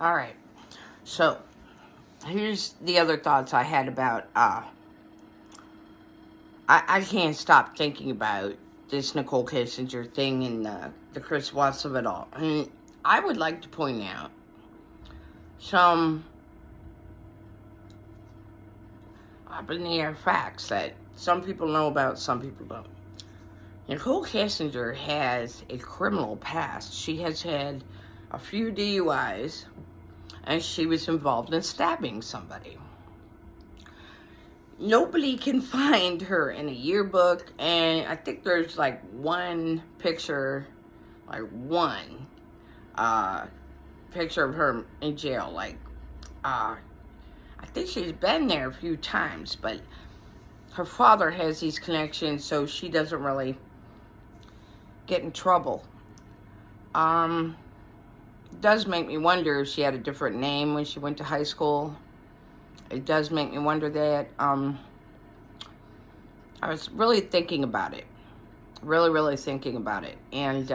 All right. So, here's the other thoughts I had about, I can't stop thinking about this Nicole Kessinger thing and the Chris Watts of it all. And I would like to point out some up-in-the-air facts that some people know about, some people don't. Nicole Kessinger has a criminal past. She has had a few DUIs, and she was involved in stabbing somebody. Nobody can find her in a yearbook, and I think there's like one picture, picture of her in jail. I think she's been there a few times, but her father has these connections, so she doesn't really get in trouble. It does make me wonder if she had a different name when she went to high school. It does make me wonder that. I was really thinking about it. Really thinking about it. And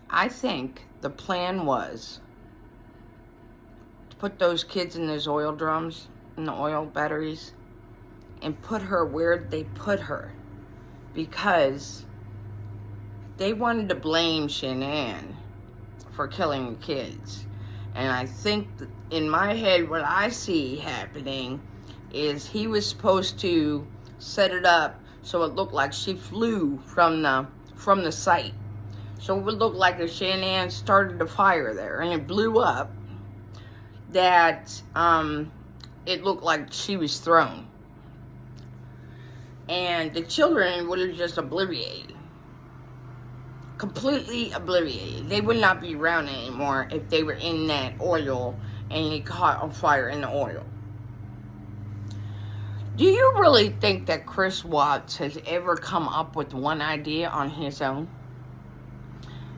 I think the plan was to put those kids in those oil drums, in the oil batteries, and put her where they put her. Because they wanted to blame Shanann for killing the kids. And I think in my head, what I see happening is he was supposed to set it up so it looked like she flew from the site. So it would look like if Shanann started a fire there and it blew up, that it looked like she was thrown. And the children would have just obliterated. Completely obliterated. They would not be around anymore if they were in that oil and it caught on fire in the oil. Do you really think that Chris Watts has ever come up with one idea on his own?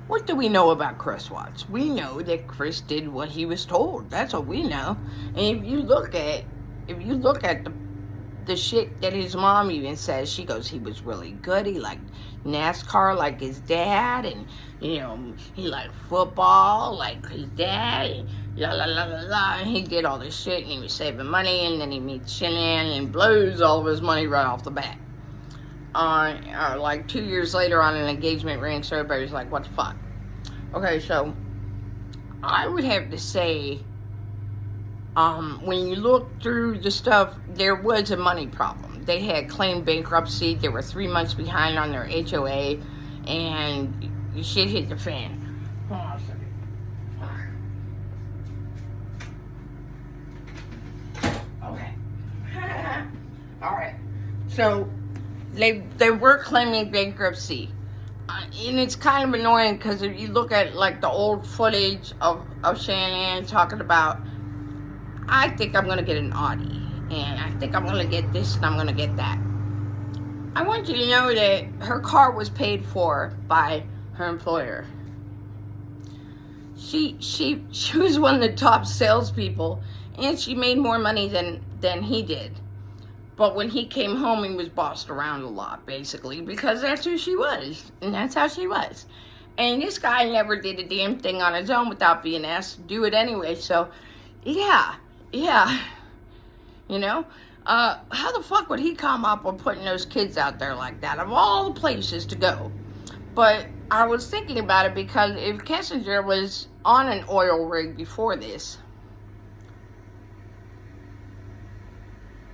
What do we know about Chris Watts? We know that Chris did what he was told. That's what we know. And if you look at the shit that his mom even says, she goes, he was really good. He liked NASCAR like his dad, and he liked football like his dad, and and he did all this shit, and he was saving money, and then he meets Shanann and blows all of his money right off the bat. Like 2 years later on an engagement ring, so everybody's like, what the fuck? Okay, so I would have to say, when you look through the stuff, there was a money problem. They had claimed bankruptcy. They were 3 months behind on their HOA, and shit hit the fan. Hold on a second. Okay. All right. So they were claiming bankruptcy. And it's kind of annoying because if you look at like the old footage of Shanann talking about, I think I'm going to get an Audi, and I think I'm going to get this, and I'm going to get that. I want you to know that her car was paid for by her employer. She was one of the top salespeople, and she made more money than he did. But when he came home, he was bossed around a lot, basically, because that's who she was, and that's how she was. And this guy never did a damn thing on his own without being asked to do it anyway, so yeah. How the fuck would he come up with putting those kids out there like that, of all the places to go? But I was thinking about it because if Kessinger was on an oil rig before this,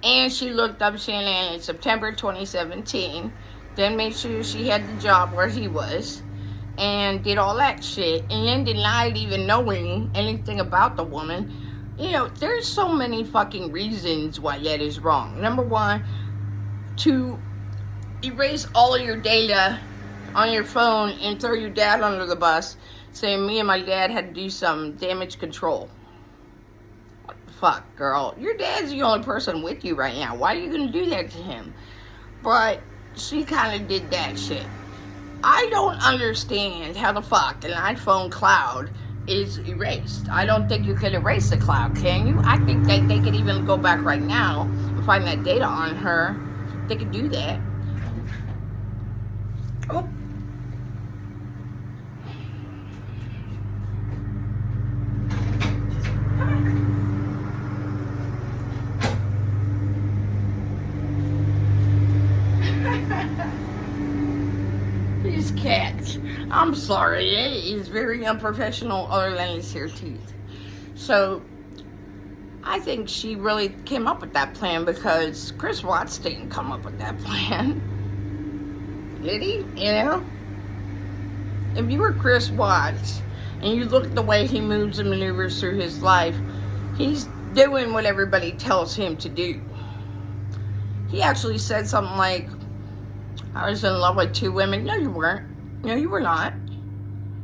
and she looked up Shanann in September 2017, then made sure she had the job where he was, and did all that shit, and then denied even knowing anything about the woman. There's so many fucking reasons why that is wrong. Number one, to erase all of your data on your phone and throw your dad under the bus, saying me and my dad had to do some damage control. What the fuck, girl? Your dad's the only person with you right now. Why are you gonna do that to him? But she kind of did that shit. I don't understand how the fuck an iPhone cloud is erased. I don't think you can erase the cloud, can you? I think that they could even go back right now and find that data on her. They could do that. Oh. I'm sorry, it is very unprofessional other than his hair teeth. So, I think she really came up with that plan because Chris Watts didn't come up with that plan. Did he? You know? If you were Chris Watts and you look at the way he moves and maneuvers through his life, he's doing what everybody tells him to do. He actually said something like, I was in love with 2 women. No, you weren't. No, you were not.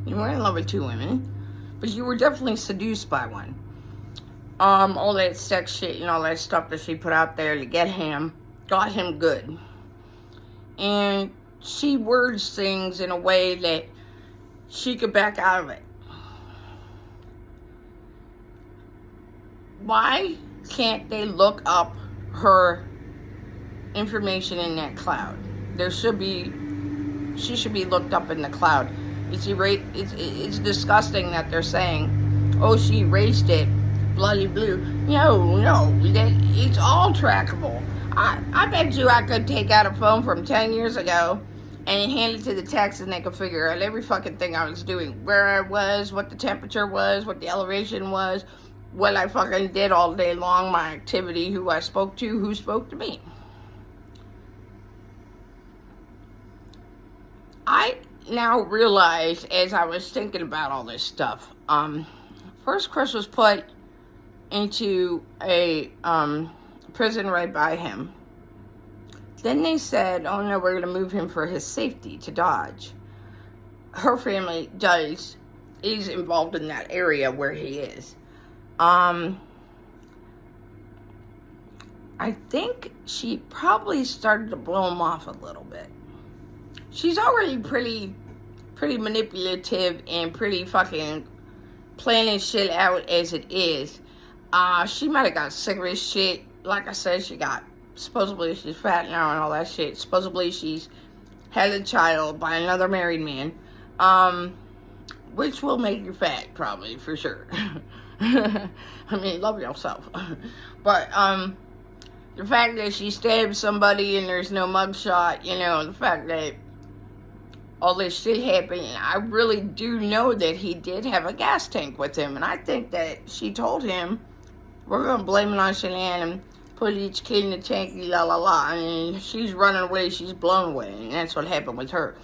You weren't in love with 2 women. But you were definitely seduced by one. All that sex shit and all that stuff that she put out there to get him, got him good. And she words things in a way that she could back out of it. Why can't they look up her information in that cloud? She should be looked up in the cloud. It's disgusting that they're saying, oh, she erased it, bloody blue. No, it's all trackable. I bet you I could take out a phone from 10 years ago and hand it to the techs and they could figure out every fucking thing I was doing. Where I was, what the temperature was, what the elevation was, what I fucking did all day long, my activity, who I spoke to, who spoke to me. I now realize, as I was thinking about all this stuff, first Chris was put into a prison right by him. Then they said, oh no, we're going to move him for his safety to Dodge. Her family is involved in that area where he is. I think she probably started to blow him off a little bit. She's already pretty manipulative and pretty fucking planning shit out as it is. She might have got sick of his shit. Like I said, supposedly she's fat now and all that shit. Supposedly she's had a child by another married man. Which will make you fat, probably, for sure. I mean, love yourself. But, the fact that she stabbed somebody and there's no mugshot, the fact that all this shit happened, I really do know that he did have a gas tank with him. And I think that she told him, we're going to blame it on Shanann and put each kid in the tanky, la la la. And she's running away, she's blown away. And that's what happened with her.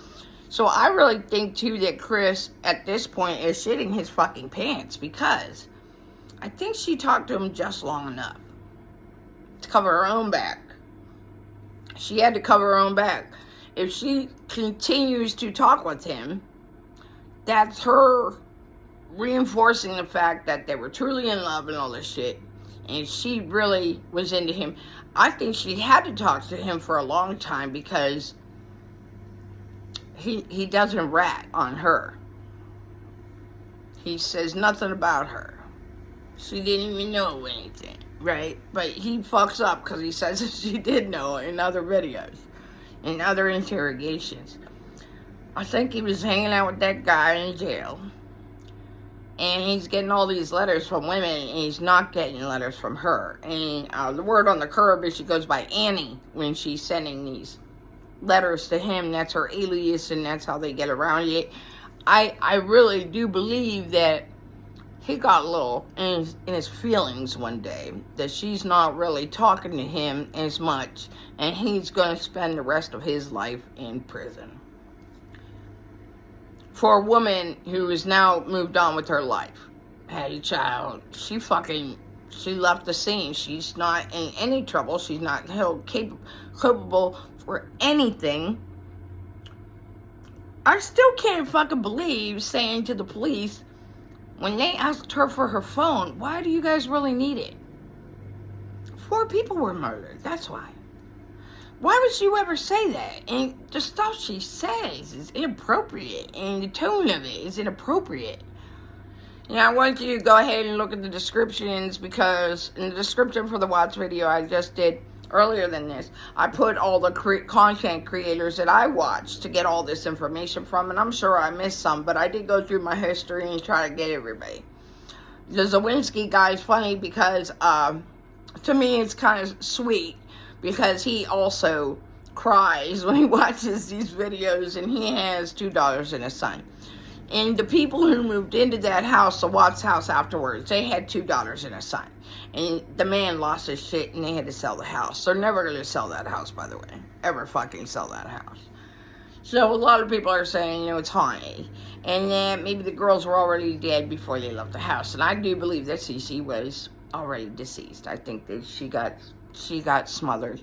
So I really think, too, that Chris, at this point, is shitting his fucking pants. Because I think she talked to him just long enough to cover her own back. She had to cover her own back. If she continues to talk with him, that's her reinforcing the fact that they were truly in love and all this shit. And she really was into him. I think she had to talk to him for a long time because he doesn't rat on her. He says nothing about her. She didn't even know anything, right? But he fucks up because he says that she did know in other videos, in other interrogations. I think he was hanging out with that guy in jail. And he's getting all these letters from women, and he's not getting letters from her. And the word on the curb is she goes by Annie when she's sending these letters to him. That's her alias, and that's how they get around it. I really do believe that he got a little in his feelings one day, that she's not really talking to him as much, and he's going to spend the rest of his life in prison. For a woman who has now moved on with her life, had a child, she left the scene. She's not in any trouble. She's not held culpable for anything. I still can't fucking believe saying to the police, when they asked her for her phone, why do you guys really need it? 4 people were murdered, that's why. Why would you ever say that? And the stuff she says is inappropriate, and the tone of it is inappropriate. Now, I want you to go ahead and look at the descriptions, because in the description for the Watts video I just did earlier than this, I put all the content creators that I watched to get all this information from, and I'm sure I missed some, but I did go through my history and try to get everybody. The Zawinski guy is funny because, to me, it's kind of sweet, because he also cries when he watches these videos, and he has 2 daughters and a son. And the people who moved into that house, the Watts house afterwards, they had 2 daughters and a son. And the man lost his shit and they had to sell the house. They're never going to sell that house, by the way. Ever fucking sell that house. So a lot of people are saying, you know, it's haunted. And that maybe the girls were already dead before they left the house. And I do believe that Cece was already deceased. I think that she got smothered.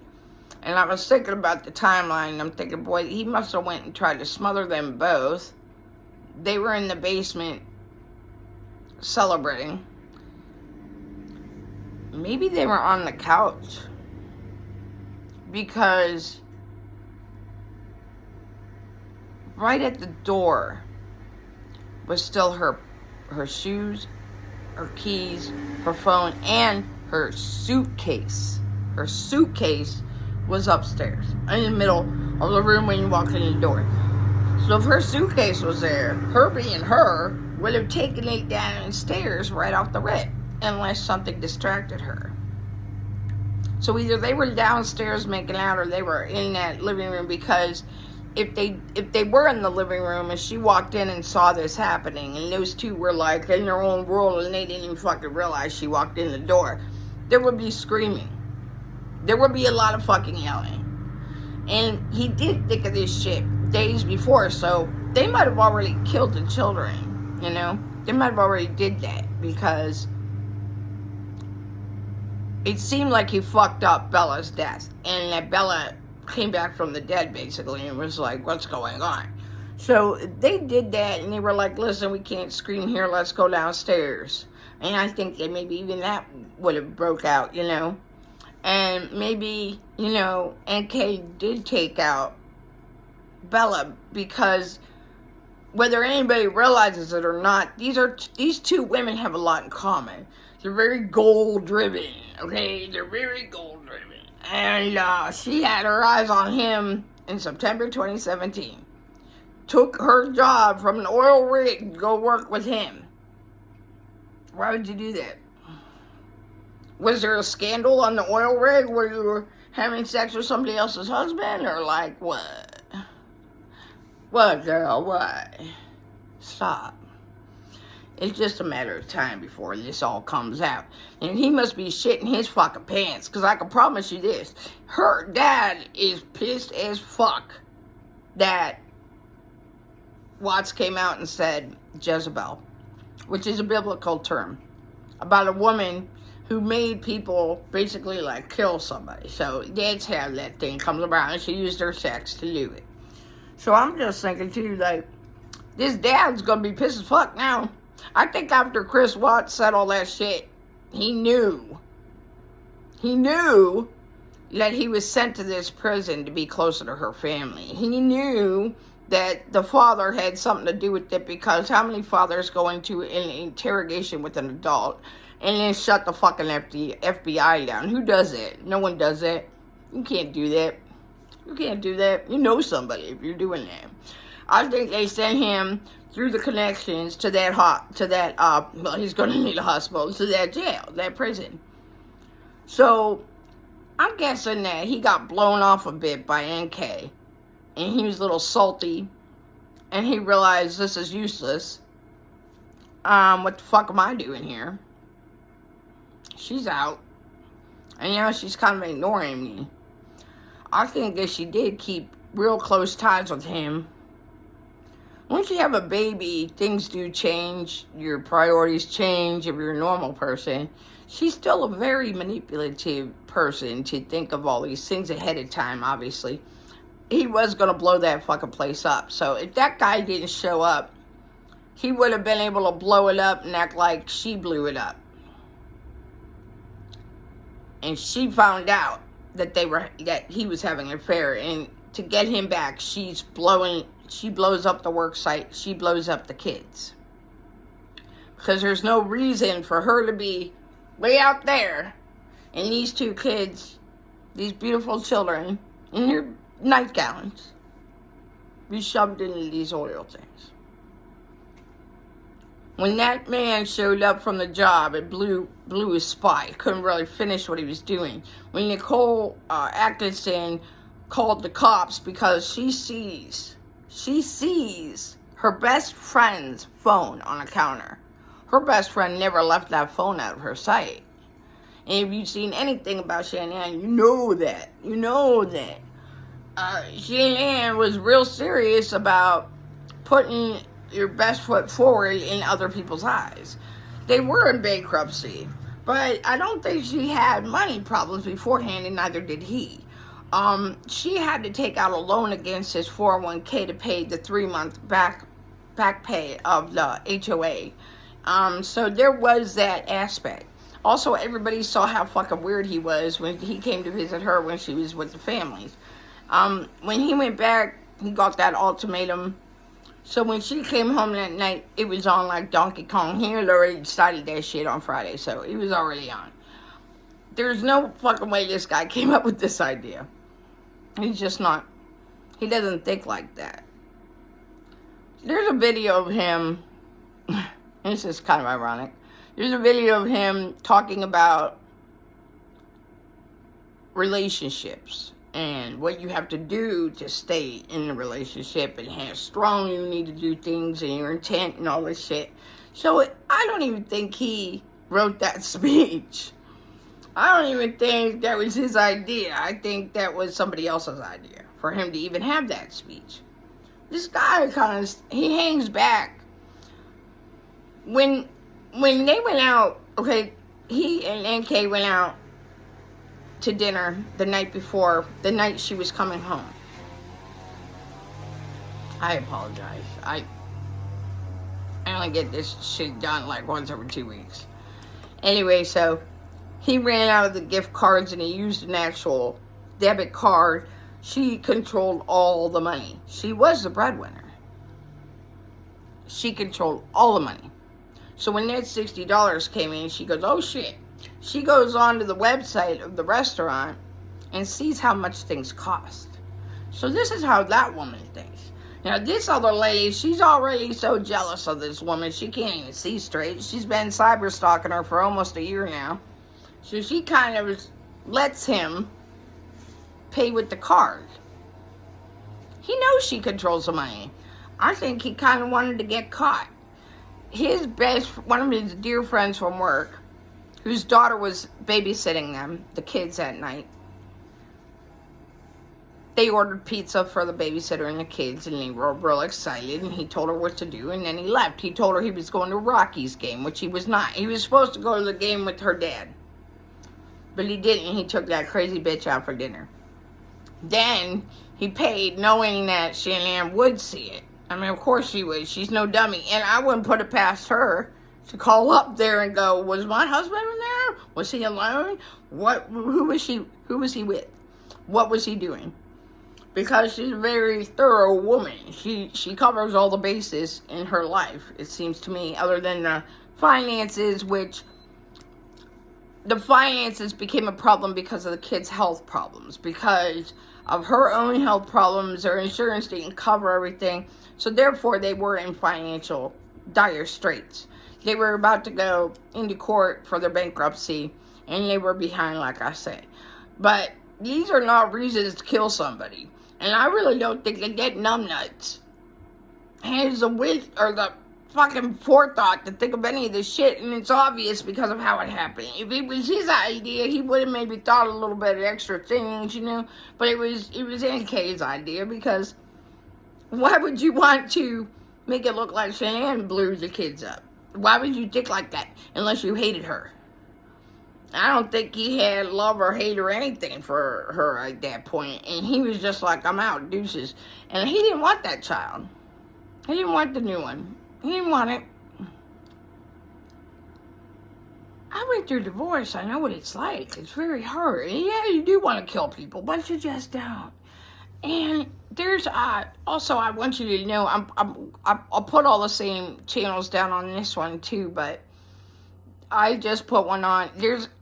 And I was thinking about the timeline, and I'm thinking, boy, he must have went and tried to smother them both. They were in the basement celebrating. Maybe they were on the couch. Because right at the door was still her shoes, her keys, her phone, and her suitcase. Her suitcase was upstairs, in the middle of the room when you walk in the door. So if her suitcase was there, her being her would have taken it downstairs right off the rip, unless something distracted her. So either they were downstairs making out, or they were in that living room, because if they were in the living room and she walked in and saw this happening, and those two were like in their own world and they didn't even fucking realize she walked in the door, there would be screaming. There would be a lot of fucking yelling. And he did think of this shit days before, so they might have already killed the children, you know? They might have already did that, because it seemed like he fucked up Bella's death, and that Bella came back from the dead, basically, and was like, what's going on? So they did that, and they were like, listen, we can't scream here, let's go downstairs. And I think that maybe even that would have broke out, you know? And maybe, you know, NK did take out Bella, because whether anybody realizes it or not, these two women have a lot in common. They're very goal-driven, okay? They're very goal-driven. And she had her eyes on him in September 2017. Took her job from an oil rig to go work with him. Why would you do that? Was there a scandal on the oil rig where you were having sex with somebody else's husband? Or like what? What, girl? What? Stop. It's just a matter of time before this all comes out. And he must be shitting his fucking pants. Because I can promise you this. Her dad is pissed as fuck that Watts came out and said Jezebel. Which is a biblical term. About a woman who made people basically like kill somebody. So that's how that thing comes around. And she used her sex to do it. So I'm just thinking too, like, this dad's gonna be pissed as fuck now. I think after Chris Watts said all that shit, he knew that he was sent to this prison to be closer to her family. He knew that the father had something to do with it, because how many fathers go into an interrogation with an adult and then shut the fucking FBI down? Who does it? No one does it. You can't do that. You can't do that. You know somebody if you're doing that. I think they sent him through the connections to that well, he's going to need a hospital, to that jail, that prison. So, I'm guessing that he got blown off a bit by NK, and he was a little salty, and he realized this is useless. What the fuck am I doing here? She's out, and now she's kind of ignoring me. I think that she did keep real close ties with him. Once you have a baby, things do change. Your priorities change if you're a normal person. She's still a very manipulative person to think of all these things ahead of time, obviously. He was going to blow that fucking place up. So if that guy didn't show up, he would have been able to blow it up and act like she blew it up. And she found out that he was having an affair, and to get him back, she blows up the work site, she blows up the kids. Because there's no reason for her to be way out there, and these two kids, these beautiful children, in their nightgowns, be shoved into these oil things. When that man showed up from the job, it blew his spot. He couldn't really finish what he was doing. When Nicole Atkinson called the cops because she sees her best friend's phone on a counter. Her best friend never left that phone out of her sight. And if you've seen anything about Shanann, you know that. Shanann was real serious about putting your best foot forward in other people's eyes. They were in bankruptcy, but I don't think she had money problems beforehand, and neither did he. She had to take out a loan against his 401k to pay the 3-month back pay of the HOA. So there was that aspect. Also, everybody saw how fucking weird he was when he came to visit her when she was with the families. When he went back, he got that ultimatum. So when she came home that night, it was on like Donkey Kong. He had already decided that shit on Friday, so it was already on. There's no fucking way this guy came up with this idea. He's just not. He doesn't think like that. There's a video of him. This is kind of ironic. There's a video of him talking about relationships and what you have to do to stay in a relationship and how strong you need to do things and your intent and all this shit. So I don't even think he wrote that speech. I don't even think that was his idea. I think that was somebody else's idea for him to even have that speech. This guy he hangs back. When they went out, okay, he and NK went out to dinner the night before, the night she was coming home. I apologize. I only get this shit done like once every 2 weeks. Anyway, so he ran out of the gift cards and he used an actual debit card. She controlled all the money. She was the breadwinner. She controlled all the money. So when that $60 came in, she goes, oh shit. She goes on to the website of the restaurant and sees how much things cost. So this is how that woman thinks. Now this other lady, she's already so jealous of this woman, she can't even see straight. She's been cyber stalking her for almost a year now. So she kind of lets him pay with the card. He knows she controls the money. I think he kind of wanted to get caught. One of his dear friends from work, whose daughter was babysitting them, the kids at night, they ordered pizza for the babysitter and the kids, and they were real excited, and he told her what to do, and then he left. He told her he was going to Rocky's game, which he was not. He was supposed to go to the game with her dad, but he didn't. He took that crazy bitch out for dinner. Then he paid, knowing that Shanann would see it. I mean, of course she would. She's no dummy. And I wouldn't put it past her to call up there and go, was my husband in there? Was he alone? Who was he with? What was he doing? Because she's a very thorough woman. She covers all the bases in her life, it seems to me, other than the finances, which the finances became a problem because of the kids' health problems. Because of her own health problems, her insurance didn't cover everything. So therefore, they were in financial dire straits. They were about to go into court for their bankruptcy, and they were behind, like I said. But these are not reasons to kill somebody. And I really don't think they get numbnuts has the wit or the fucking forethought to think of any of this shit, and it's obvious because of how it happened. If it was his idea, he would have maybe thought a little bit of extra things, but it was NK's idea, because why would you want to make it look like Shanann blew the kids up? Why would you think like that unless you hated her? I don't think he had love or hate or anything for her at that point, and he was just like, I'm out, deuces. And he didn't want that child. He didn't want the new one. He didn't want it. I went through divorce. I know what it's like. It's very hard. And yeah, you do want to kill people, but you just don't. And there's also, I want you to know, I'll put all the same channels down on this one too, but I just put one on.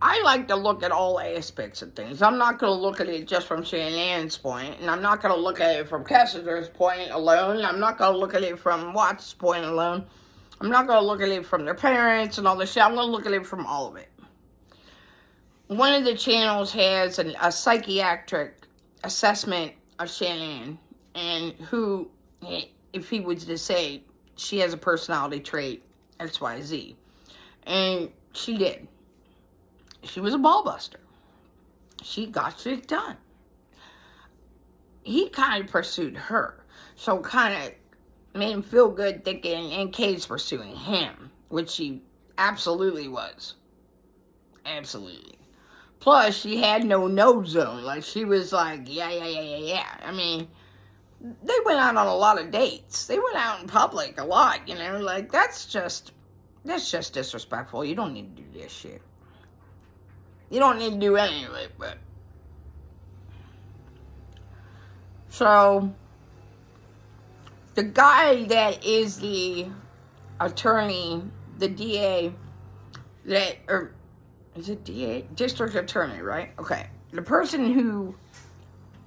I like to look at all aspects of things. I'm not going to look at it just from Shanann's point, and I'm not going to look at it from Kessinger's point alone. I'm not going to look at it from Watt's point alone. I'm not going to look at it from their parents and all this shit. I'm going to look at it from all of it. One of the channels has a psychiatric assessment of Shannon, and who, if he was to say she has a personality trait XYZ, and she did. She was a ball buster. She got shit done. He kind of pursued her, so kind of made him feel good thinking NK's pursuing him, which she absolutely was. Absolutely. Plus, she had no zone. Like, she was like, yeah. I mean, they went out on a lot of dates. They went out in public a lot, you know? Like, that's just disrespectful. You don't need to do this shit. You don't need to do any of it, but... So, the guy that is the attorney, the DA, or is it DA? District attorney, right? Okay. The person who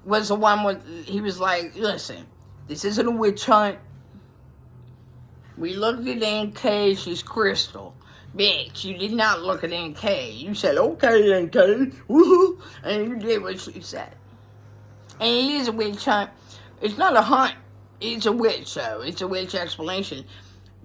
was the one he was like, listen, this isn't a witch hunt. We looked at NK, she's crystal. Bitch, you did not look at NK. You said, okay, NK, woohoo, and you did what she said. And it is a witch hunt. It's not a hunt. It's a witch, though. It's a witch explanation.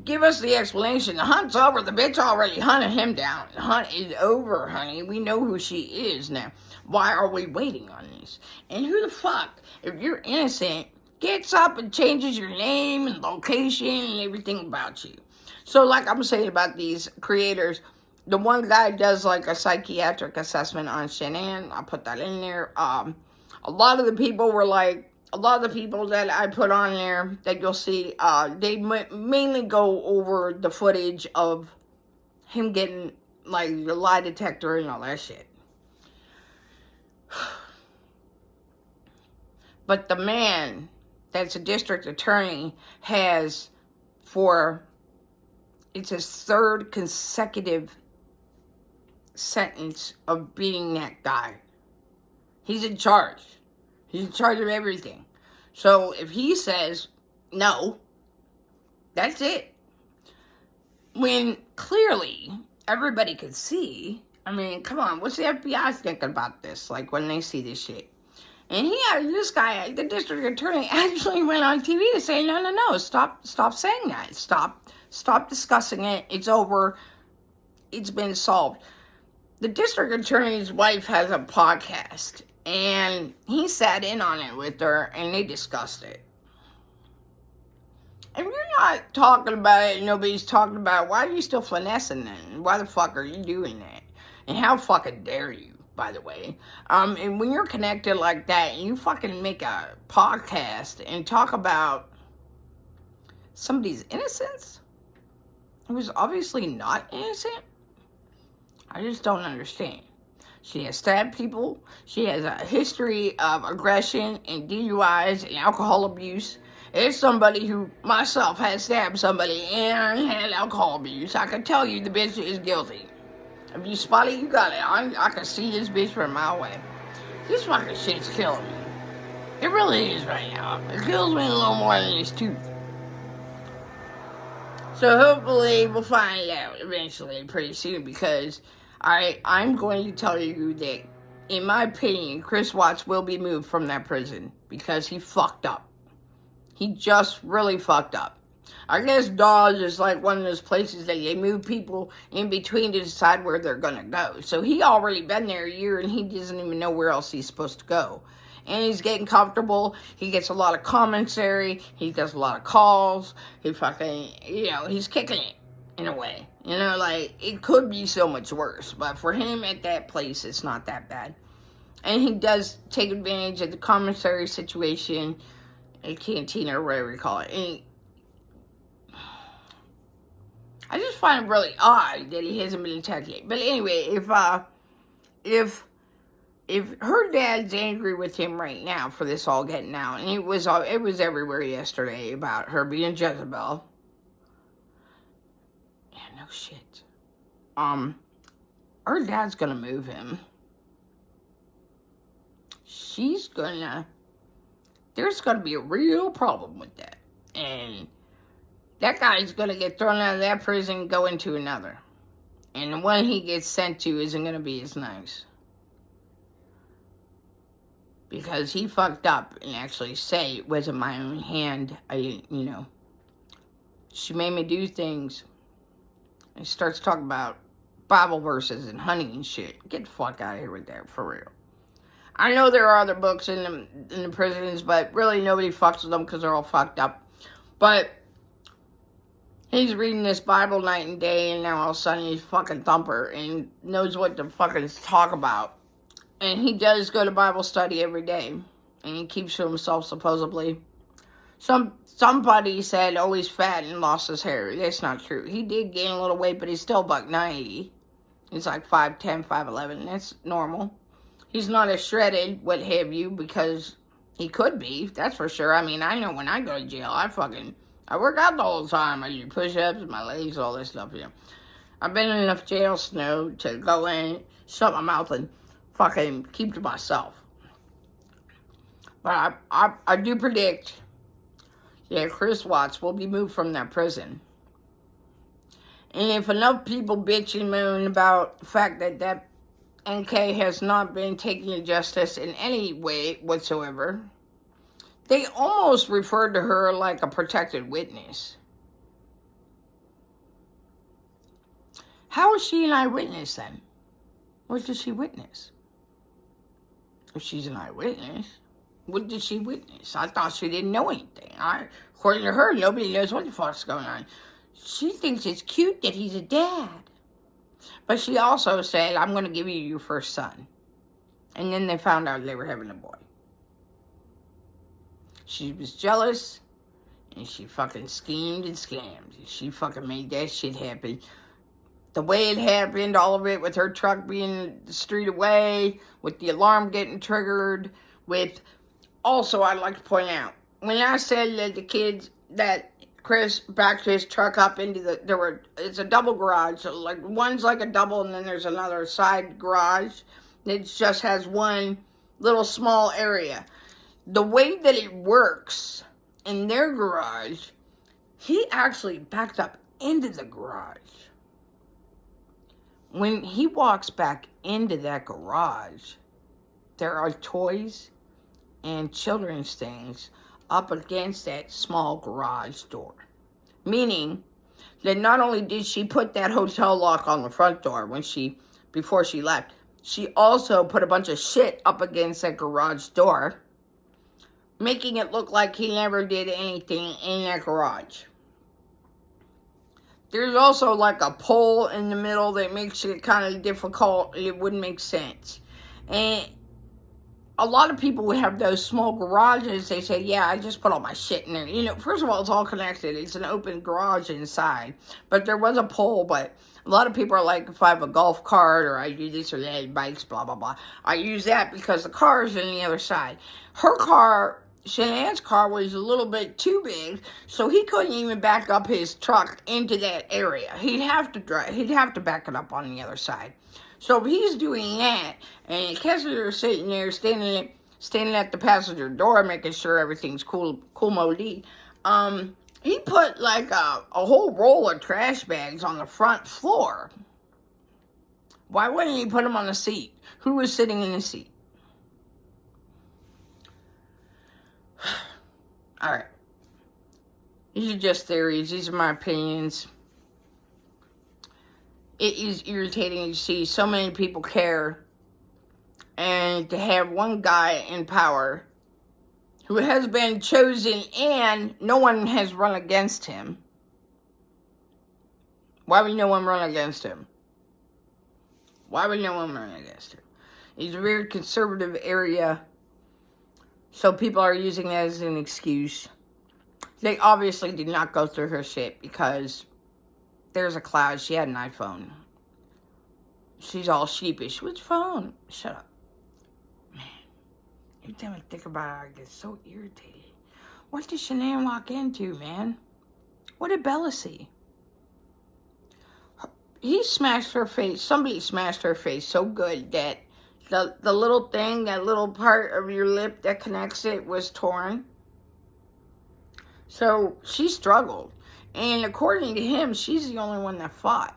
Give us the explanation. The hunt's over. The bitch already hunted him down. The hunt is over, honey. We know who she is now. Why are we waiting on this? And who the fuck, if you're innocent, gets up and changes your name and location and everything about you? So, like I'm saying about these creators, the one guy does like a psychiatric assessment on Shannon. I'll put that in there. A lot of the people were like, a lot of the people that I put on there that you'll see, they mainly go over the footage of him getting, like, the lie detector and all that shit. But the man that's a district attorney has, it's his third consecutive sentence of beating that guy. He's in charge. He's in charge of everything. So if he says no, that's it. When clearly everybody could see, I mean, come on, what's the FBI thinking about this? Like when they see this shit. And this guy, the district attorney, actually went on TV to say, no, stop saying that. Stop discussing it. It's over. It's been solved. The district attorney's wife has a podcast. And he sat in on it with her, and they discussed it. If you're not talking about it, nobody's talking about it, why are you still finessing then? Why the fuck are you doing that? And how fucking dare you, by the way? And when you're connected like that, and you fucking make a podcast and talk about somebody's innocence, who's obviously not innocent, I just don't understand. She has stabbed people. She has a history of aggression and DUIs and alcohol abuse. It's somebody who, myself, has stabbed somebody and had alcohol abuse. I can tell you the bitch is guilty. If you spot it, you got it. I can see this bitch from a mile away. This fucking shit's killing me. It really is right now. It kills me a little more than this tooth. So hopefully we'll find out eventually pretty soon, because I'm going to tell you that, in my opinion, Chris Watts will be moved from that prison because he fucked up. He just really fucked up. I guess Dawes is like one of those places that they move people in between to decide where they're going to go. So he already been there a year and he doesn't even know where else he's supposed to go. And he's getting comfortable. He gets a lot of commentary. He does a lot of calls. He fucking, he's kicking it. In a way, like, it could be so much worse, but for him at that place, it's not that bad. And he does take advantage of the commissary situation, a cantina or whatever you call it. And I just find it really odd that he hasn't been attacked yet. But anyway, if her dad's angry with him right now for this all getting out, and it was everywhere yesterday about her being Jezebel. No shit. Her dad's gonna move him. There's gonna be a real problem with that. And that guy's gonna get thrown out of that prison and go into another. And the one he gets sent to isn't gonna be as nice. because he fucked up and actually say it wasn't my own hand. I didn't, she made me do things. And starts talking about Bible verses and honey and shit. Get the fuck out of here with that, for real. I know there are other books in the prisons, but really nobody fucks with them because they're all fucked up. But he's reading this Bible night and day, and now all of a sudden he's fucking thumper and knows what to fucking talk about. And he does go to Bible study every day, and he keeps to himself supposedly. Somebody said, oh, he's fat and lost his hair. That's not true. He did gain a little weight, but he's still $190. He's like 5'10", 5'11". That's normal. He's not as shredded, what have you, because he could be. That's for sure. I mean, I know when I go to jail, I work out the whole time. I do push-ups, my legs, all this stuff. I've been in enough jail snow to go in, shut my mouth, and fucking keep to myself. But I do predict, Chris Watts will be moved from that prison. And if enough people bitch and moan about the fact that NK has not been taken to justice in any way whatsoever, they almost referred to her like a protected witness. How is she an eyewitness then? What did she witness? If she's an eyewitness, what did she witness? I thought she didn't know anything. According to her, nobody knows what the fuck's going on. She thinks it's cute that he's a dad. But she also said, I'm going to give you your first son. And then they found out they were having a boy. She was jealous, and she fucking schemed and scammed. She fucking made that shit happen. The way it happened, all of it, with her truck being the street away, with the alarm getting triggered, with... Also, I'd like to point out, when I said that the kids, that Chris backed his truck up into it's a double garage, so like one's like a double, and then there's another side garage that just has one little small area. The way that it works in their garage, he actually backed up into the garage. When he walks back into that garage, there are toys and children's things up against that small garage door. Meaning that not only did she put that hotel lock on the front door before she left, she also put a bunch of shit up against that garage door, making it look like he never did anything in that garage. There's also like a pole in the middle that makes it kind of difficult. It wouldn't make sense. And a lot of people who have those small garages, they say, yeah, I just put all my shit in there. First of all, it's all connected. It's an open garage inside. But there was a pole, but a lot of people are like, if I have a golf cart or I do this or that, bikes, blah, blah, blah. I use that because the car is on the other side. Her car, Shanae's car, was a little bit too big, so he couldn't even back up his truck into that area. He'd have to back it up on the other side. So if he's doing that, and Kessinger is sitting there standing at the passenger door, making sure everything's cool modi, he put like a whole roll of trash bags on the front floor. Why wouldn't he put them on the seat? Who was sitting in the seat? All right. These are just theories. These are my opinions. It is irritating to see so many people care, and to have one guy in power who has been chosen and no one has run against him. Why would no one run against him? Why would no one run against him? It's a very conservative area, so people are using that as an excuse. They obviously did not go through her shit because there's a cloud. She had an iPhone. She's all sheepish. Which phone? Shut up. Man, every time I think about it, I get so irritated. What did Shanae walk into, man? What did Bella see? He smashed her face. Somebody smashed her face so good that the little thing, that little part of your lip that connects it, was torn. So she struggled. And according to him, she's the only one that fought.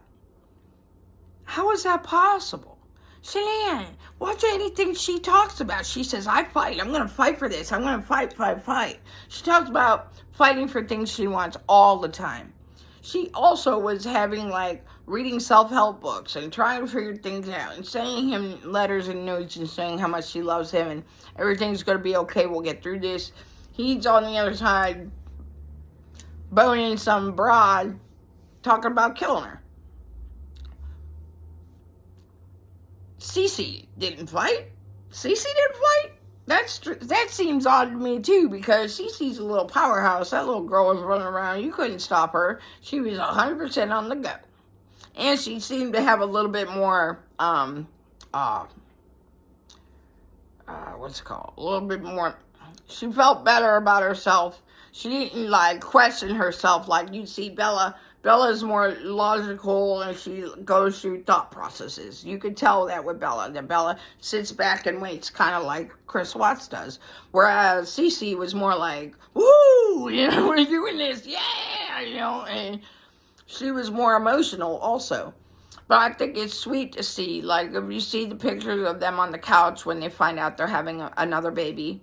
How is that possible? Shanann, watch anything she talks about. She says, I fight. I'm going to fight for this. I'm going to fight, fight, fight. She talks about fighting for things she wants all the time. She also was having, like, reading self-help books and trying to figure things out and sending him letters and notes and saying how much she loves him and everything's going to be okay. We'll get through this. He's on the other side boning some broad talking about killing her. Cece didn't fight. Cece didn't fight? That seems odd to me too, because Cece's a little powerhouse. That little girl was running around. You couldn't stop her. She was 100% on the go. And she seemed to have a little bit more, what's it called? A little bit more, she felt better about herself. She didn't, like, question herself like you'd see Bella. Bella's more logical, and she goes through thought processes. You could tell that with Bella. That Bella sits back and waits, kind of like Chris Watts does. Whereas Cece was more like, woo, you know, we're doing this, yeah, you know, and she was more emotional also. But I think it's sweet to see, like, if you see the pictures of them on the couch when they find out they're having another baby,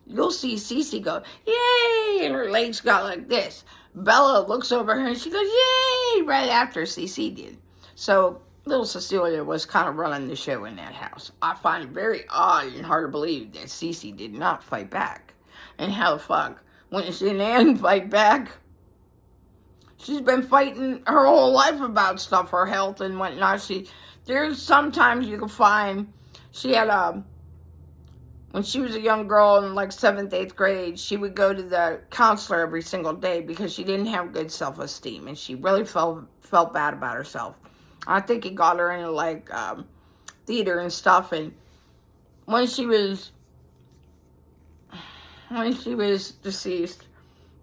you'll see Cece go, yay, and her legs got like this. Bella looks over her and she goes, yay, right after Cece did. So little Cecilia was kind of running the show in that house. I find it very odd and hard to believe that Cece did not fight back. And how the fuck, when Shanann fight back? She's been fighting her whole life about stuff, her health and whatnot. There's sometimes you can find, she had when she was a young girl in like 7th, 8th grade, she would go to the counselor every single day because she didn't have good self-esteem and she really felt bad about herself. I think it got her into like theater and stuff. And when she was deceased,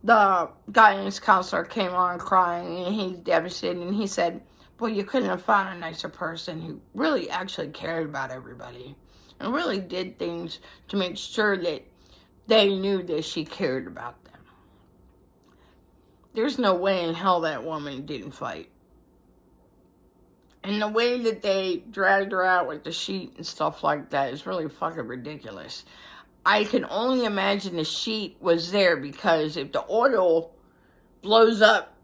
the guidance counselor came on crying and he's devastated, and he said, well, you couldn't have found a nicer person who really actually cared about everybody and really did things to make sure that they knew that she cared about them. There's no way in hell that woman didn't fight. And the way that they dragged her out with the sheet and stuff like that is really fucking ridiculous. I can only imagine the sheet was there because if the oil blows up,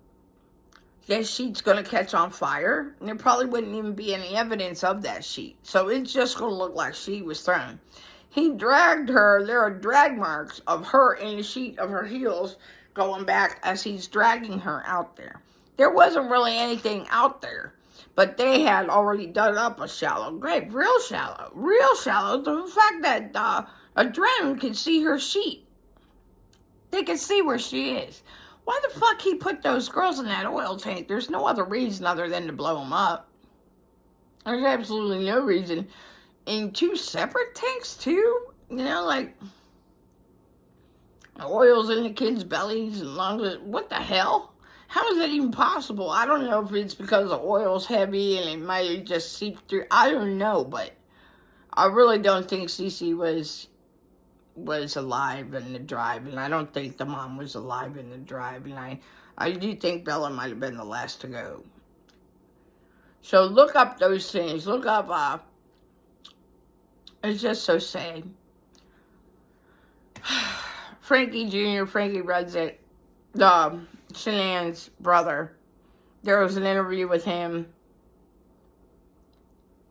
that sheet's going to catch on fire, and there probably wouldn't even be any evidence of that sheet. So it's just going to look like she was thrown. He dragged her. There are drag marks of her in the sheet of her heels going back as he's dragging her out there. There wasn't really anything out there, but they had already dug up a shallow grave, real shallow. The fact that a drone could see her sheet. They could see where she is. Why the fuck he put those girls in that oil tank? There's no other reason other than to blow them up. There's absolutely no reason. In 2 separate tanks, too? You know, like, the oil's in the kids' bellies and lungs. What the hell? How is that even possible? I don't know if it's because the oil's heavy and it might have just seeped through. I don't know, but I really don't think Cece was alive in the drive, and I don't think the mom was alive in the drive, and I do think Bella might have been the last to go. So look up those things. Look up, it's just so sad. Frankie Jr., Frankie Rudzik, Shanann's brother, there was an interview with him.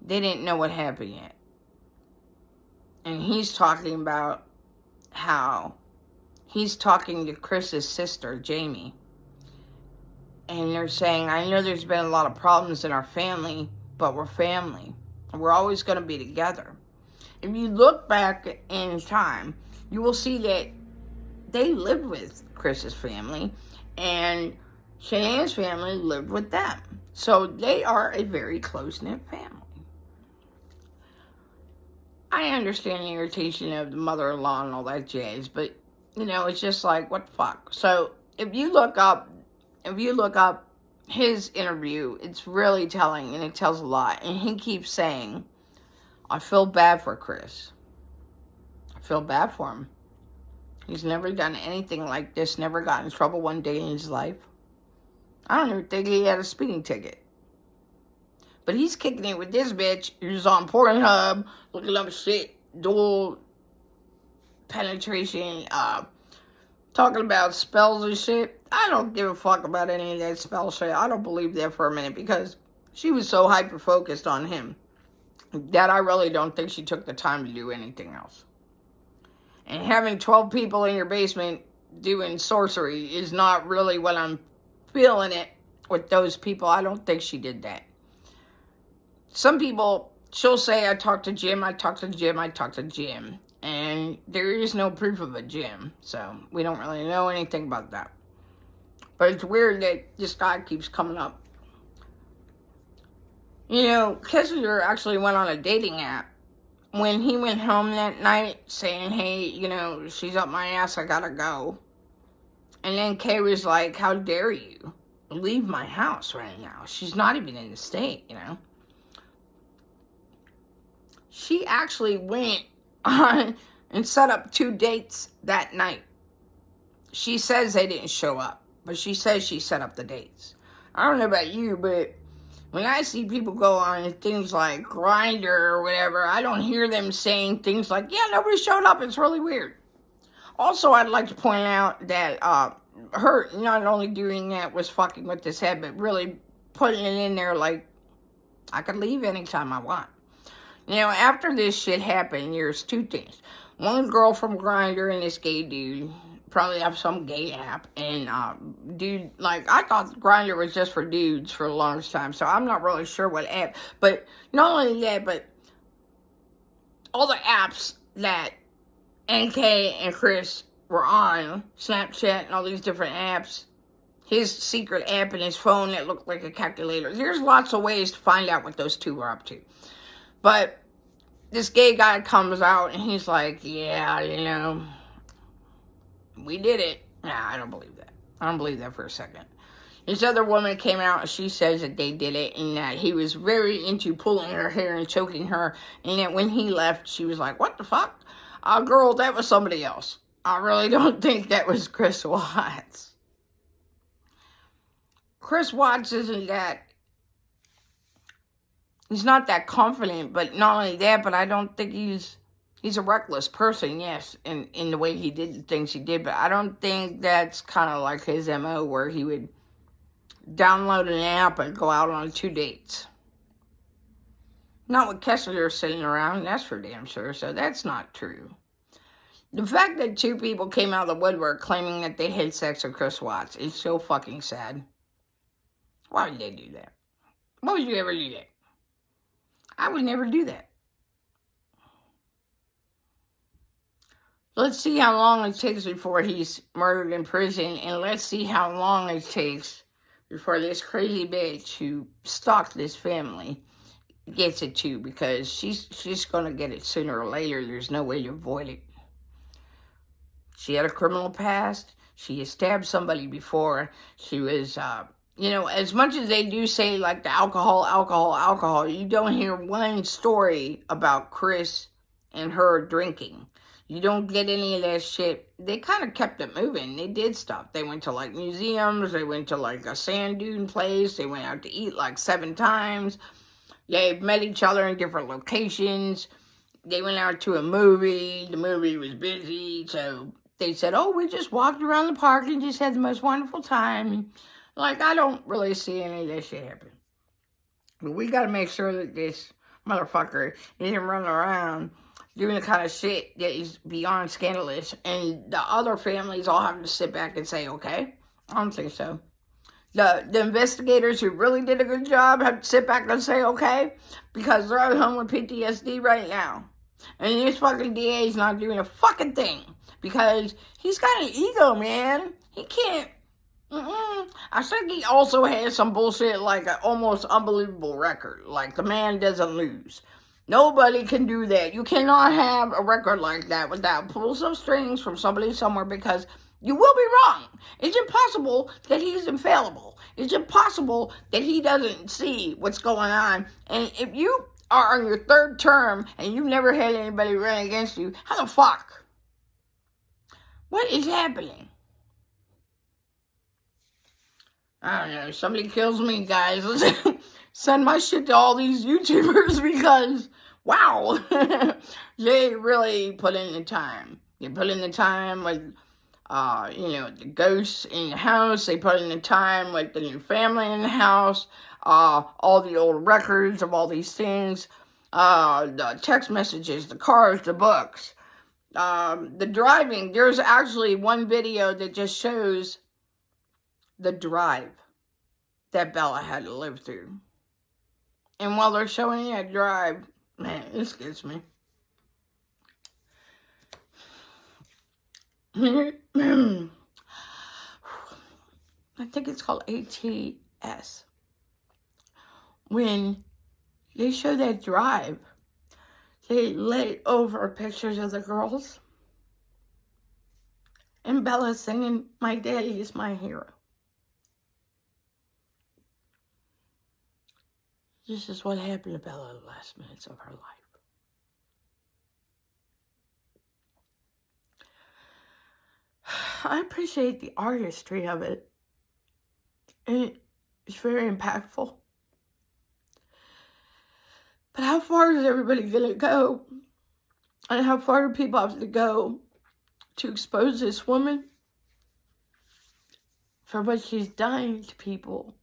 They didn't know what happened yet. And he's talking about how he's talking to Chris's sister, Jamie. And they're saying, I know there's been a lot of problems in our family, but we're family. And we're always going to be together. If you look back in time, you will see that they lived with Chris's family, and Shanann's family lived with them. So they are a very close-knit family. I understand the irritation of the mother-in-law and all that jazz, but, you know, it's just like, what the fuck? So, if you look up his interview, it's really telling, and it tells a lot. And he keeps saying, I feel bad for Chris. I feel bad for him. He's never done anything like this, never got in trouble one day in his life. I don't even think he had a speeding ticket. But he's kicking it with this bitch who's on Pornhub, looking up shit, dual penetration, talking about spells and shit. I don't give a fuck about any of that spell shit. I don't believe that for a minute because she was so hyper-focused on him that I really don't think she took the time to do anything else. And having 12 people in your basement doing sorcery is not really what I'm feeling it with those people. I don't think she did that. Some people, she'll say, I talked to Jim, I talked to Jim, I talked to Jim. And there is no proof of a Jim, so we don't really know anything about that. But it's weird that this guy keeps coming up. You know, Kessinger actually went on a dating app. When he went home that night saying, hey, you know, she's up my ass, I gotta go. And then Kay was like, how dare you leave my house right now? She's not even in the state, you know. She actually went on and set up 2 dates that night. She says they didn't show up, but she says she set up the dates. I don't know about you, but when I see people go on things like Grindr or whatever, I don't hear them saying things like, yeah, nobody showed up. It's really weird. Also, I'd like to point out that her not only doing that was fucking with this head, but really putting it in there like, I could leave anytime I want. You know, after this shit happened, there's 2 things. One girl from Grindr and this gay dude probably have some gay app. And, dude, like, I thought Grindr was just for dudes for the longest time. So I'm not really sure what app. But not only that, but all the apps that NK and Chris were on, Snapchat and all these different apps, his secret app in his phone that looked like a calculator. There's lots of ways to find out what those 2 were up to. But this gay guy comes out and he's like, yeah, you know, we did it. Nah, I don't believe that. I don't believe that for a second. This other woman came out and she says that they did it and that he was very into pulling her hair and choking her. And that when he left, she was like, what the fuck? Girl, that was somebody else. I really don't think that was Chris Watts. Chris Watts isn't that... He's not that confident, but not only that, but I don't think he's a reckless person, yes, in the way he did the things he did, but I don't think that's kind of like his MO where he would download an app and go out on 2 dates. Not with Kessinger sitting around, that's for damn sure, so that's not true. The fact that 2 people came out of the woodwork claiming that they had sex with Chris Watts is so fucking sad. Why would they do that? Why would you ever do that? I would never do that. Let's see how long it takes before he's murdered in prison, and let's see how long it takes before this crazy bitch who stalked this family gets it too, because she's going to get it sooner or later. There's no way to avoid it. She had a criminal past. She has stabbed somebody before. She was... you know, as much as they do say, like, the alcohol, you don't hear one story about Chris and her drinking. You don't get any of that shit. They kind of kept it moving. They did stuff. They went to, like, museums. They went to, like, a sand dune place. They went out to eat, like, 7 times. They met each other in different locations. They went out to a movie. The movie was busy, so they said, oh, we just walked around the park and just had the most wonderful time. Like, I don't really see any of this shit happen. But we gotta make sure that this motherfucker isn't running around doing the kind of shit that is beyond scandalous. And the other families all have to sit back and say, okay? I don't think so. The investigators who really did a good job have to sit back and say, okay? Because they're at home with PTSD right now. And this fucking DA is not doing a fucking thing. Because he's got an ego, man. He can't... I think he also has some bullshit like an almost unbelievable record. Like, the man doesn't lose. Nobody can do that. You cannot have a record like that without pulling some strings from somebody somewhere, because you will be wrong. It's impossible that he's infallible. It's impossible that he doesn't see what's going on. And if you are on your 3rd term and you've never had anybody run against you, how the fuck? What is happening? I don't know. Somebody kills me, guys. send my shit to all these YouTubers because, wow, they really put in the time. They put in the time with, the ghosts in the house. They put in the time with the new family in the house. All the old records of all these things. The text messages, the cars, the books. The driving. There's actually one video that just shows the drive that Bella had to live through. And while they're showing that drive, man, this gets me. I think it's called ATS. When they show that drive, they lay over pictures of the girls. And Bella singing, "My daddy is my hero." This is what happened to Bella in the last minutes of her life. I appreciate the artistry of it. And it's very impactful. But how far is everybody going to go? And how far do people have to go to expose this woman for what she's done to people?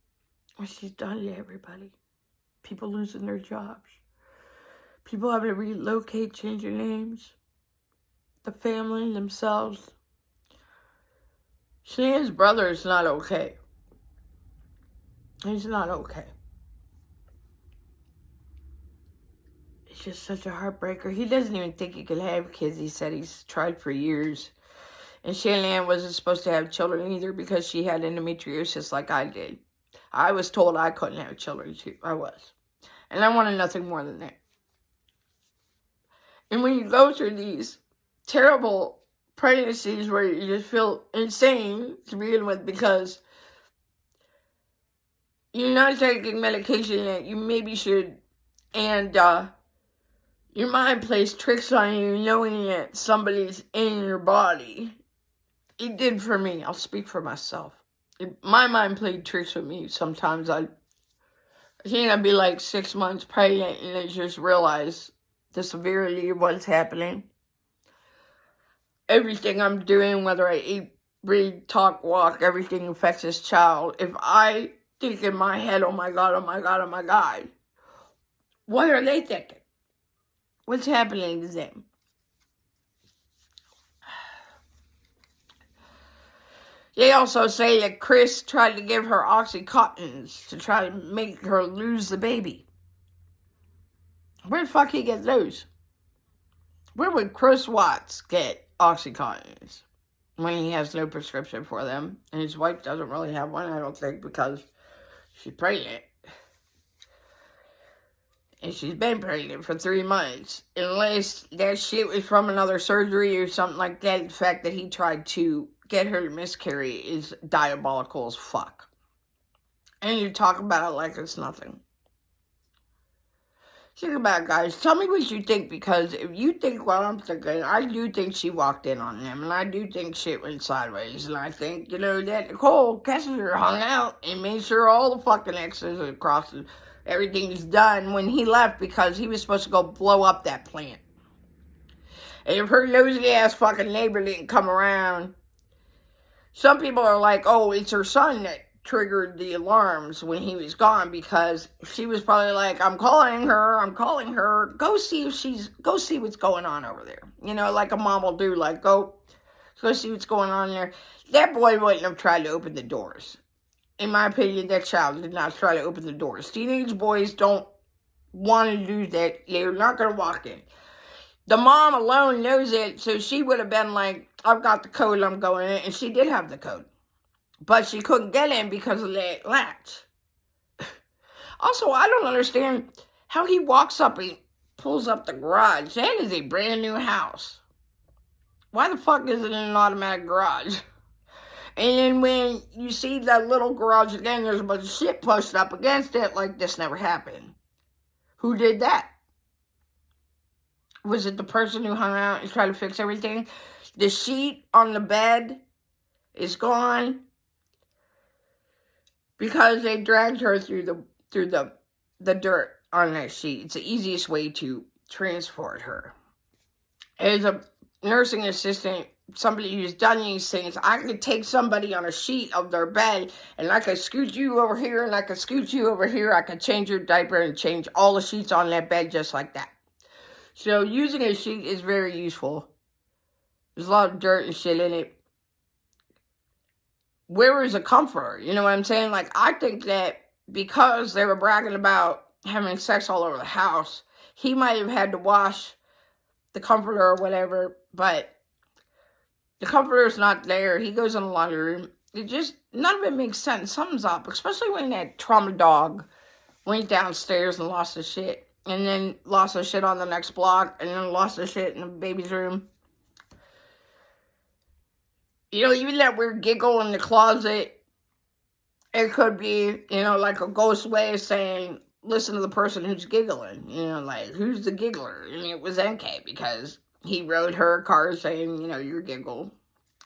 What she's done to everybody. People losing their jobs. People having to relocate, change their names. The family, themselves. Shana's brother is not okay. He's not okay. It's just such a heartbreaker. He doesn't even think he can have kids. He said he's tried for years. And Shanann wasn't supposed to have children either because she had endometriosis like I did. I was told I couldn't have children too. I was. And I wanted nothing more than that. And when you go through these terrible pregnancies where you just feel insane to begin with because you're not taking medication that you maybe should, and your mind plays tricks on you knowing that somebody's in your body. It did for me. I'll speak for myself. My mind played tricks with me. Sometimes I think I'd be like 6 months pregnant and I just realize the severity of what's happening. Everything I'm doing, whether I eat, breathe, talk, walk, everything affects this child. If I think in my head, oh my God, oh my God, oh my God, what are they thinking? What's happening to them? They also say that Chris tried to give her Oxycontins to try to make her lose the baby. Where the fuck he get those? Where would Chris Watts get Oxycontins when he has no prescription for them? And his wife doesn't really have one, I don't think, because she's pregnant. And she's been pregnant for 3 months. Unless that shit was from another surgery or something like that. The fact that he tried to get her to miscarry is diabolical as fuck. And you talk about it like it's nothing. Think about it, guys. Tell me what you think, because if you think what I'm thinking, I do think she walked in on them, and I do think shit went sideways, and I think, that Nicole Kessinger hung out and made sure all the fucking X's and crosses, everything's done when he left, because he was supposed to go blow up that plant. And if her nosy-ass fucking neighbor didn't come around, some people are like, oh, it's her son that triggered the alarms when he was gone, because she was probably like, I'm calling her, go see what's going on over there. Like a mom will do, like, go see what's going on there. That boy wouldn't have tried to open the doors. In my opinion, that child did not try to open the doors. Teenage boys don't want to do that. They're not going to walk in. The mom alone knows it, so she would have been like, I've got the code, I'm going in. And she did have the code. But she couldn't get in because of that latch. Also, I don't understand how he walks up and pulls up the garage. That is a brand new house. Why the fuck is it in an automatic garage? And then when you see that little garage again, there's a bunch of shit pushed up against it like this never happened. Who did that? Was it the person who hung out and tried to fix everything? The sheet on the bed is gone because they dragged her through the the dirt on that sheet. It's the easiest way to transport her. As a nursing assistant, somebody who's done these things, I could take somebody on a sheet of their bed, and I could scoot you over here, and I could scoot you over here. I could change your diaper and change all the sheets on that bed just like that. So using a sheet is very useful. There's a lot of dirt and shit in it. Where is a comforter? You know what I'm saying? Like, I think that because they were bragging about having sex all over the house, he might have had to wash the comforter or whatever, but the comforter's not there. He goes in the laundry room. It just, none of it makes sense. Something's up, especially when that trauma dog went downstairs and lost his shit, and then lost his shit on the next block, and then lost his shit in the baby's room. You know, even that weird giggle in the closet, it could be, you know, like a ghost way of saying, listen to the person who's giggling. You know, like, who's the giggler? And it was NK, because he wrote her a card saying, you know, you giggle.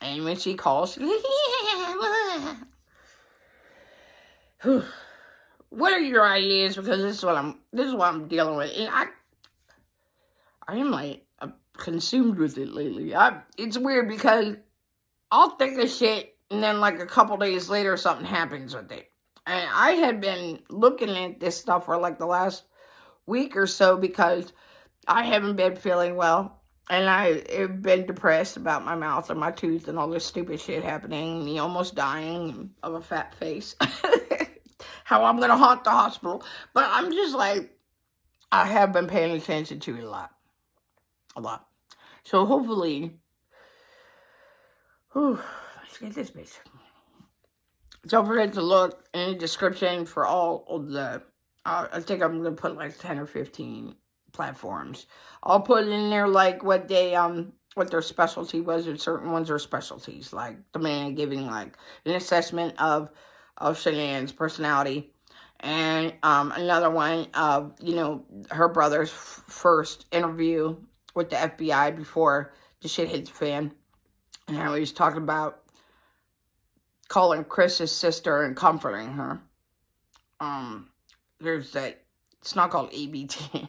And when she calls, what are your ideas? Because this is what I'm dealing with. And I am like consumed with it lately. It's weird because I'll think of shit, and then like a couple days later, something happens with it. And I had been looking at this stuff for like the last week or so because I haven't been feeling well. And I have been depressed about my mouth and my tooth and all this stupid shit happening. Me almost dying of a fat face. How I'm going to haunt the hospital. But I'm just like, I have been paying attention to it a lot. A lot. So hopefully, let's get this bitch. Don't forget to look in the description for all of the, I think I'm going to put like 10 or 15 platforms. I'll put in there like what they, what their specialty was, and certain ones are specialties. Like the man giving like an assessment of Shanane's personality. And another one of, you know, her brother's first interview with the FBI before the shit hit the fan. And how he was talking about calling Chris's sister and comforting her. There's that, it's not called ABT. I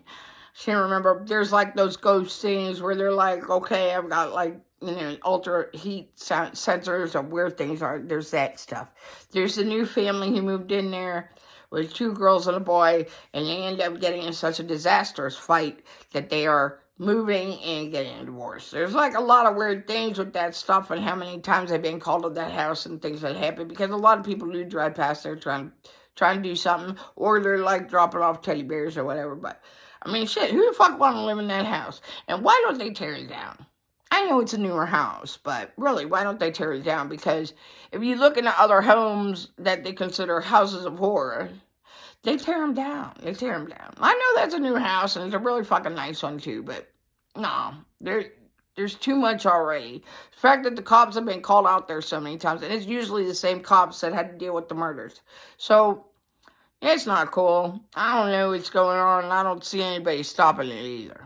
can't remember. There's like those ghost things where they're like, okay, I've got like, you know, ultra heat sensors of where things are. There's that stuff. There's a new family who moved in there with 2 girls and a boy, and they end up getting in such a disastrous fight that they are moving and getting a divorce. There's like a lot of weird things with that stuff, and how many times I've been called to that house and things that happen, because a lot of people do drive past there trying to do something, or they're like dropping off teddy bears or whatever. But I mean, shit, who the fuck want to live in that house? And why don't they tear it down? I know it's a newer house, but really, why don't they tear it down? Because if you look into other homes that they consider houses of horror, they tear them down. They tear them down. I know that's a new house, and it's a really fucking nice one, too, but no, there's too much already. The fact that the cops have been called out there so many times, and it's usually the same cops that had to deal with the murders. So, it's not cool. I don't know what's going on, and I don't see anybody stopping it either.